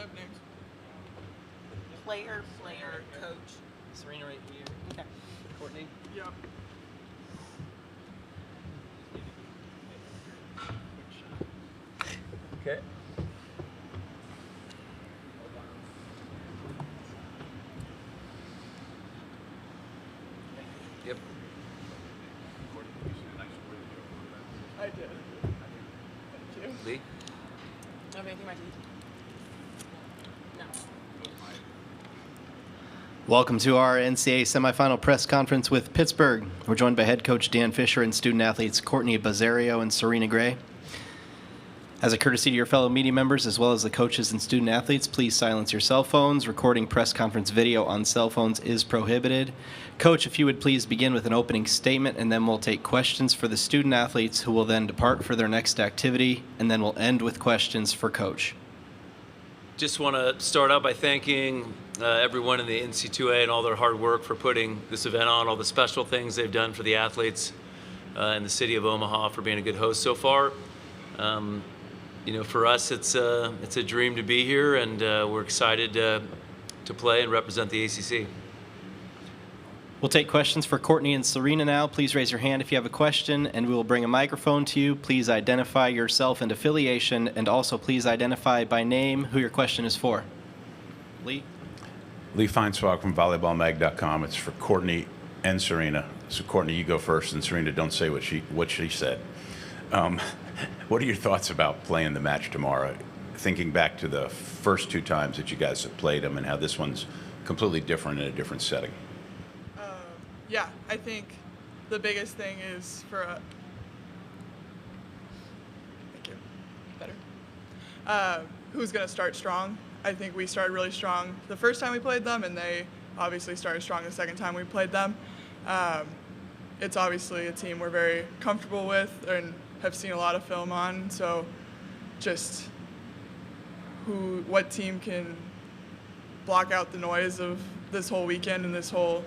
have names. Player, coach. Serena right here. Okay. Courtney. Yep. Okay. Yep. I did. Thank you. Lee. No, anything, Martin? No. Welcome to our NCAA semifinal press conference with Pittsburgh. We're joined by head coach Dan Fisher and student athletes Courtney Bazzario and Serena Gray. As a courtesy to your fellow media members as well as the coaches and student athletes, please silence your cell phones. Recording press conference video on cell phones is prohibited. Coach, if you would please begin with an opening statement, and then we'll take questions for the student athletes who will then depart for their next activity, and then we'll end with questions for Coach. Just want to start out by thanking everyone in the NC2A and all their hard work for putting this event on, all the special things they've done for the athletes in the city of Omaha, for being a good host so far. For us, it's a dream to be here, and we're excited to play and represent the ACC. We'll take questions for Courtney and Serena now. Please raise your hand if you have a question, and we will bring a microphone to you. Please identify yourself and affiliation, and also please identify by name who your question is for. Lee? Lee Feinswag from volleyballmag.com. It's for Courtney and Serena. So Courtney, you go first, and Serena, don't say what she said. What are your thoughts about playing the match tomorrow? Thinking back to the first two times that you guys have played them and how this one's completely different in a different setting. Yeah, I think the biggest thing is for thank you. Better. Who's going to start strong? I think we started really strong the first time we played them, and they obviously started strong the second time we played them. It's obviously a team we're very comfortable with and have seen a lot of film on, so just what team can block out the noise of this whole weekend and this whole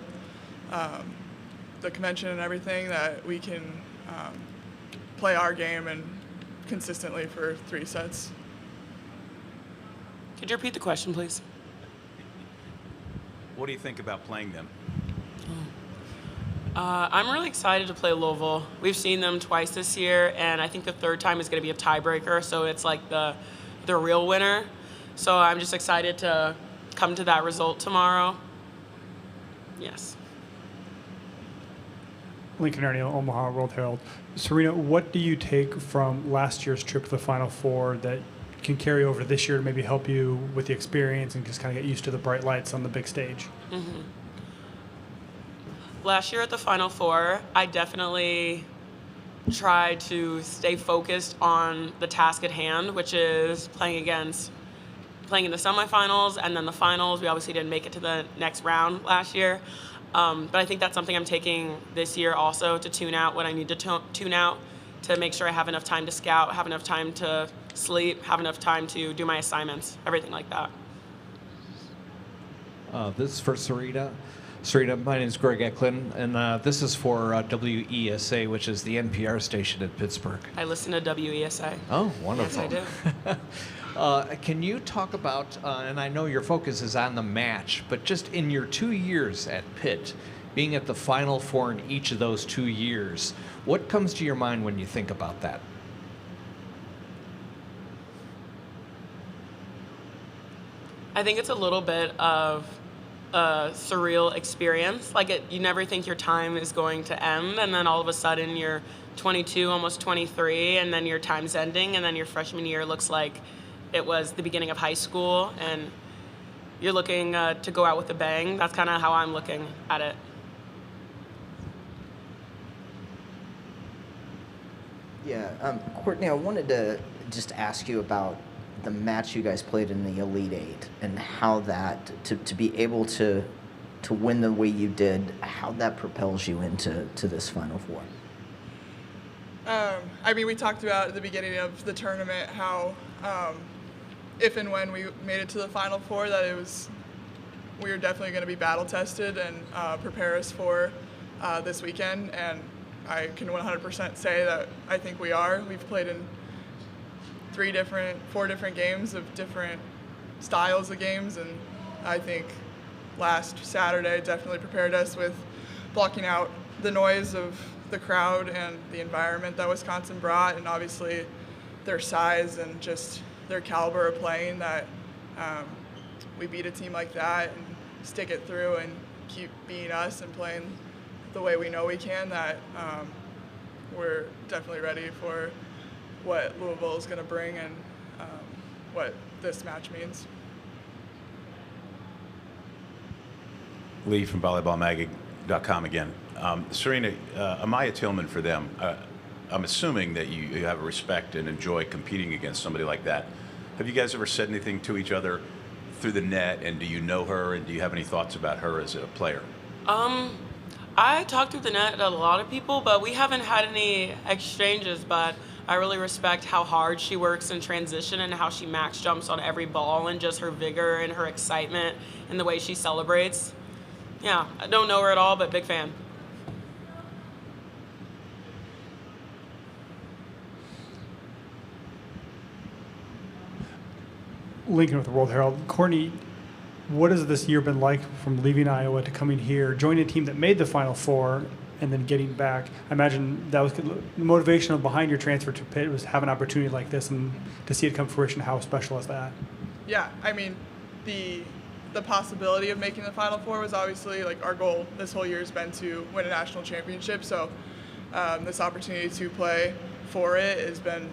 the convention and everything, that we can play our game and consistently for 3 sets. Could you repeat the question, please? What do you think about playing them? I'm really excited to play Louisville. We've seen them twice this year, and I think the third time is going to be a tiebreaker, so it's like the real winner. So I'm just excited to come to that result tomorrow. Yes. Lincoln Ernie, Omaha, World-Herald. Serena, what do you take from last year's trip to the Final Four that can carry over this year to maybe help you with the experience and just kind of get used to the bright lights on the big stage? Mm-hmm. Last year at the Final Four, I definitely tried to stay focused on the task at hand, which is playing in the semifinals and then the finals. We obviously didn't make it to the next round last year. But I think that's something I'm taking this year also, to tune out what I need to tune out, to make sure I have enough time to scout, have enough time to sleep, have enough time to do my assignments, everything like that. This is for Serena. Serena, my name is Greg Eklund, and this is for WESA, which is the NPR station in Pittsburgh. I listen to WESA. Oh, wonderful. Yes, I do. Can you talk about, and I know your focus is on the match, but just in your 2 years at Pitt, being at the Final Four in each of those 2 years, what comes to your mind when you think about that? I think it's a little bit of a surreal experience. You never think your time is going to end, and then all of a sudden you're 22, almost 23, and then your time's ending, and then your freshman year looks like it was the beginning of high school, and you're looking to go out with a bang. That's kind of how I'm looking at it. Yeah, Courtney, I wanted to just ask you about the match you guys played in the Elite Eight and how that, to be able to win the way you did, how that propels you into this Final Four. We talked about at the beginning of the tournament how if and when we made it to the Final Four, that we were definitely going to be battle tested and prepare us for this weekend, and I can 100% say that I think we are. We've played in 4 different games of different styles of games, and I think last Saturday definitely prepared us with blocking out the noise of the crowd and the environment that Wisconsin brought, and obviously their size and just their caliber of playing, that we beat a team like that and stick it through and keep being us and playing the way we know we can, that we're definitely ready for what Louisville is going to bring and what this match means. Lee from volleyballmag.com again. Serena, Amaya Tillman for them. I'm assuming that you have a respect and enjoy competing against somebody like that. Have you guys ever said anything to each other through the net, and do you know her, and do you have any thoughts about her as a player? I talk through the net to a lot of people, but we haven't had any exchanges, but I really respect how hard she works in transition and how she max jumps on every ball, and just her vigor and her excitement and the way she celebrates. Yeah, I don't know her at all, but big fan. Lincoln with the World-Herald. Courtney, what has this year been like from leaving Iowa to coming here, joining a team that made the Final Four, and then getting back? I imagine that was the motivation behind your transfer to Pitt, was have an opportunity like this, and to see it come to fruition. How special is that? Yeah, I mean, the possibility of making the Final Four was obviously like our goal this whole year has been to win a national championship. So this opportunity to play for it has been,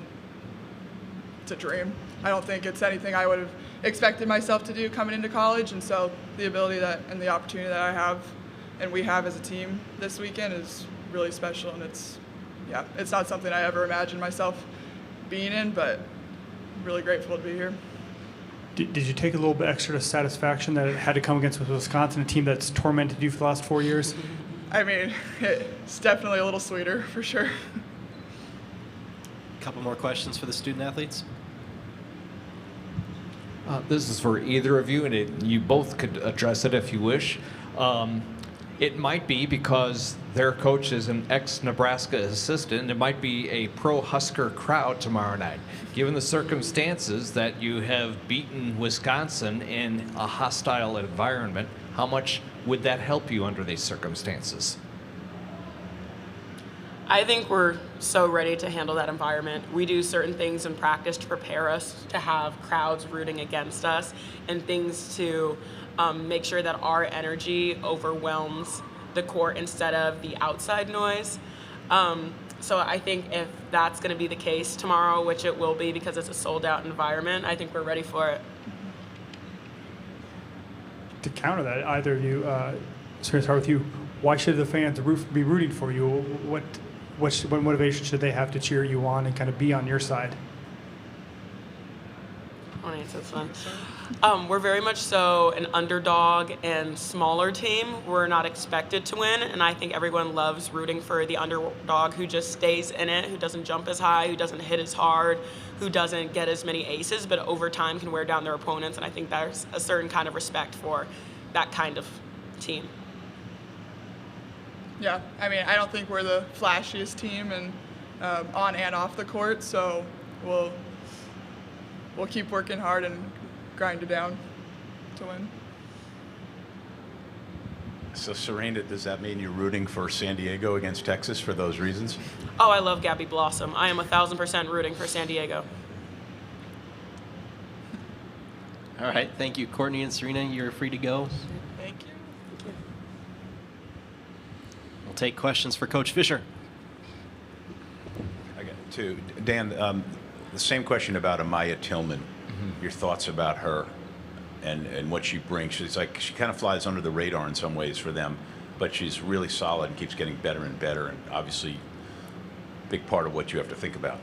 it's a dream. I don't think it's anything I would have expected myself to do coming into college, and so the ability that and the opportunity that I have and we have as a team this weekend is really special, and it's not something I ever imagined myself being in, but I'm really grateful to be here. Did you take a little bit extra satisfaction that it had to come against Wisconsin, a team that's tormented you for the last 4 years? I mean, it's definitely a little sweeter for sure. A couple more questions for the student athletes. This is for either of you, and you both could address it if you wish. It might be because their coach is an ex-Nebraska assistant, and it might be a pro-Husker crowd tomorrow night. Given the circumstances that you have beaten Wisconsin in a hostile environment, how much would that help you under these circumstances? I think we're so ready to handle that environment. We do certain things in practice to prepare us to have crowds rooting against us, and things to make sure that our energy overwhelms the court instead of the outside noise. So I think if that's going to be the case tomorrow, which it will be because it's a sold-out environment, I think we're ready for it. To counter that, either of you, sorry to start with you, why should the fans be rooting for you? What motivation should they have to cheer you on and kind of be on your side? I want to answer this one. We're very much so an underdog and smaller team. We're not expected to win, and I think everyone loves rooting for the underdog who just stays in it, who doesn't jump as high, who doesn't hit as hard, who doesn't get as many aces, but over time can wear down their opponents, and I think there's a certain kind of respect for that kind of team. Yeah, I mean, I don't think we're the flashiest team and on and off the court, so we'll keep working hard and grind it down to win. So, Serena, does that mean you're rooting for San Diego against Texas for those reasons? Oh, I love Gabby Blossom. I am 1,000% rooting for San Diego. All right, thank you. Courtney and Serena, you're free to go. Thank you. We'll take questions for Coach Fisher. I got two. Dan, the same question about Amaya Tillman. Your thoughts about her and what she brings. She's like, she kind of flies under the radar in some ways for them, but she's really solid and keeps getting better and better, and obviously a big part of what you have to think about.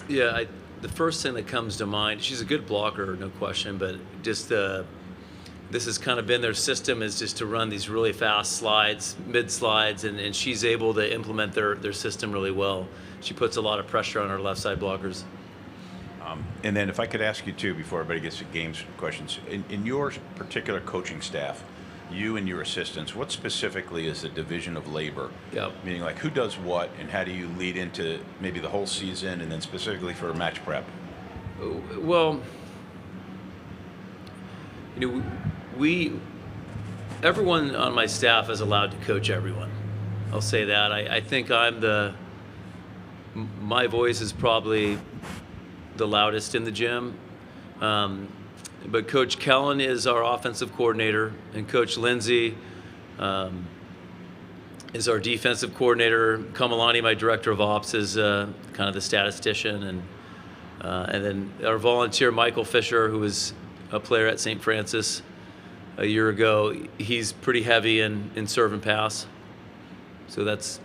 Yeah, the first thing that comes to mind, she's a good blocker, no question, but just this has kind of been their system, is just to run these really fast slides, mid slides, and she's able to implement their system really well. She puts a lot of pressure on our left side blockers. And then if I could ask you too, before everybody gets to games questions, in your particular coaching staff, you and your assistants, what specifically is the division of labor? Yep. Meaning, like, who does what, and how do you lead into maybe the whole season, and then specifically for match prep? Well, everyone on my staff is allowed to coach everyone. I'll say that. I think my voice is probably the loudest in the gym. But Coach Kellen is our offensive coordinator, and Coach Lindsay is our defensive coordinator. Kamalani, my director of ops, is kind of the statistician, and then our volunteer Michael Fisher, who was a player at St. Francis a year ago. He's pretty heavy in serve and pass. So that's.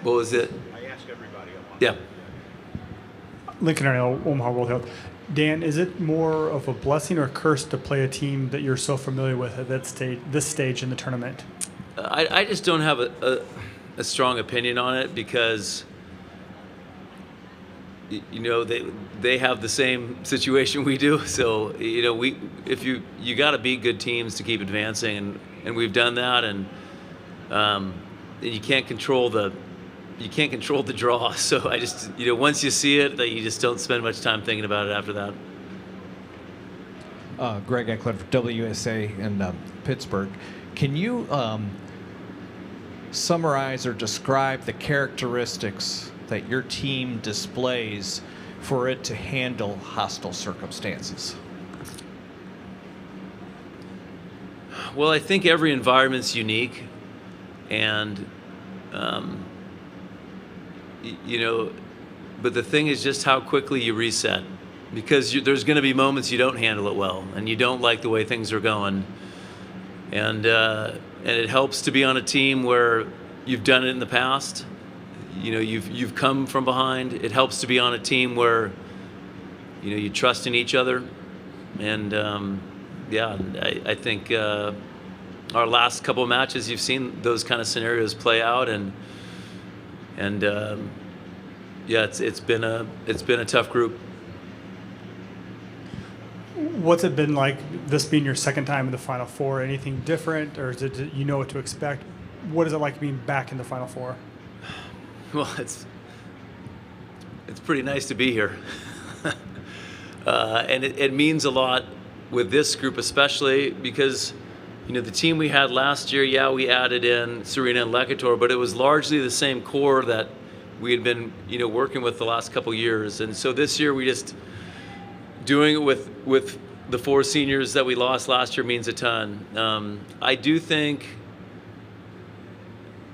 What was it? I asked everybody. Yeah. Lincoln Arnold, Omaha World-Herald. Dan, is it more of a blessing or a curse to play a team that you're so familiar with at this stage in the tournament? I just don't have a strong opinion on it because they have the same situation we do. So you got to beat good teams to keep advancing, and we've done that, and you can't control the draw. So I just once you see it, that you just don't spend much time thinking about it after that. Greg Eklund for WSA in Pittsburgh. Can you summarize or describe the characteristics that your team displays for it to handle hostile circumstances? Well, I think every environment's unique, and but the thing is just how quickly you reset, because there's going to be moments you don't handle it well, and you don't like the way things are going, and it helps to be on a team where you've done it in the past. You've come from behind. It helps to be on a team where you trust in each other, and I think our last couple of matches, you've seen those kind of scenarios play out, and it's been a tough group. What's it been like, this being your second time in the Final Four? Anything different, or is it what to expect? What is it like being back in the Final Four? Well, it's pretty nice to be here, and it means a lot with this group, especially because the team we had last year, we added in Serena and Lekator, but it was largely the same core that we had been working with the last couple years, and so this year we just doing it with the four seniors that we lost last year means a ton. I do think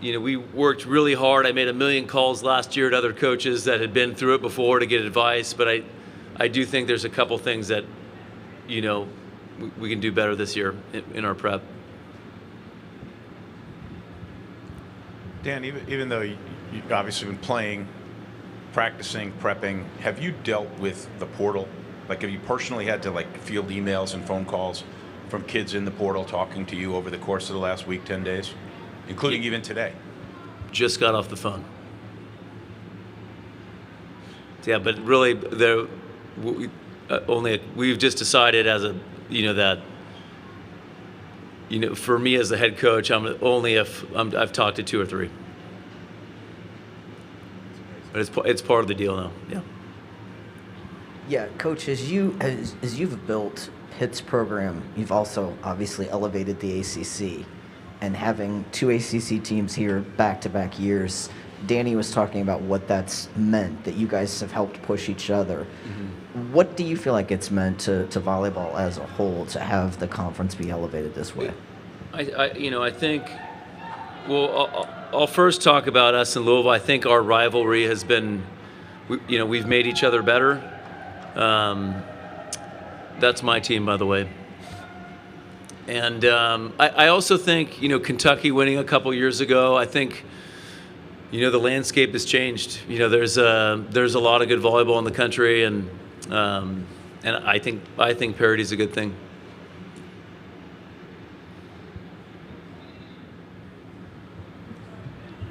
we worked really hard. I made 1 million calls last year to other coaches that had been through it before to get advice, but I do think there's a couple things that we can do better this year in our prep. Dan, even though you've obviously been playing, practicing, prepping, have you dealt with the portal? Like, have you personally had to field emails and phone calls from kids in the portal talking to you over the course of the last week, 10 days, including even today? Just got off the phone. Yeah, but really, we've just decided as a that for me as the head coach, I'm only if I've talked to 2 or 3. But it's part of the deal now. Yeah. Yeah, Coach, as you've built Pitt's program, you've also obviously elevated the ACC, and having 2 ACC teams here back-to-back years. Danny was talking about what that's meant, that you guys have helped push each other. Mm-hmm. What do you feel like it's meant to volleyball as a whole to have the conference be elevated this way? I think, well, I'll first talk about us in Louisville. I think our rivalry has been, we've made each other better. That's my team, by the way. And I also think, Kentucky winning a couple years ago, I think, the landscape has changed. There's a lot of good volleyball in the country, and I think parity is a good thing.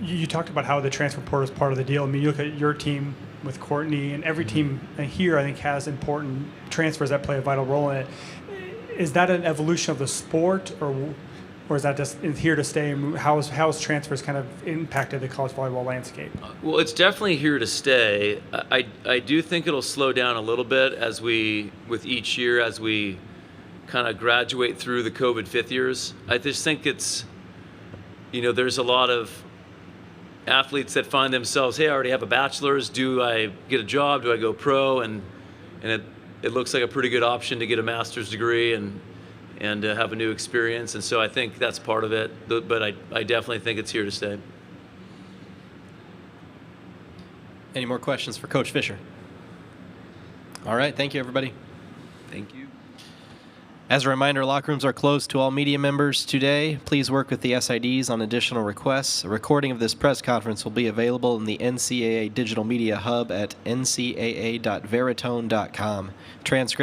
You talked about how the transfer portal is part of the deal. I mean, you look at your team with Courtney, and every team here, I think, has important transfers that play a vital role in it. Is that an evolution of the sport, or or is that just here to stay? And how has transfers kind of impacted the college volleyball landscape? Well, it's definitely here to stay. I do think it'll slow down a little bit with each year as we kind of graduate through the COVID fifth years. I just think it's, there's a lot of athletes that find themselves, hey, I already have a bachelor's. Do I get a job? Do I go pro? And it looks like a pretty good option to get a master's degree and have a new experience. And so I think that's part of it. But I definitely think it's here to stay. Any more questions for Coach Fisher? All right. Thank you, everybody. Thank you. As a reminder, locker rooms are closed to all media members today. Please work with the SIDs on additional requests. A recording of this press conference will be available in the NCAA Digital Media Hub at ncaa.veritone.com. Transcript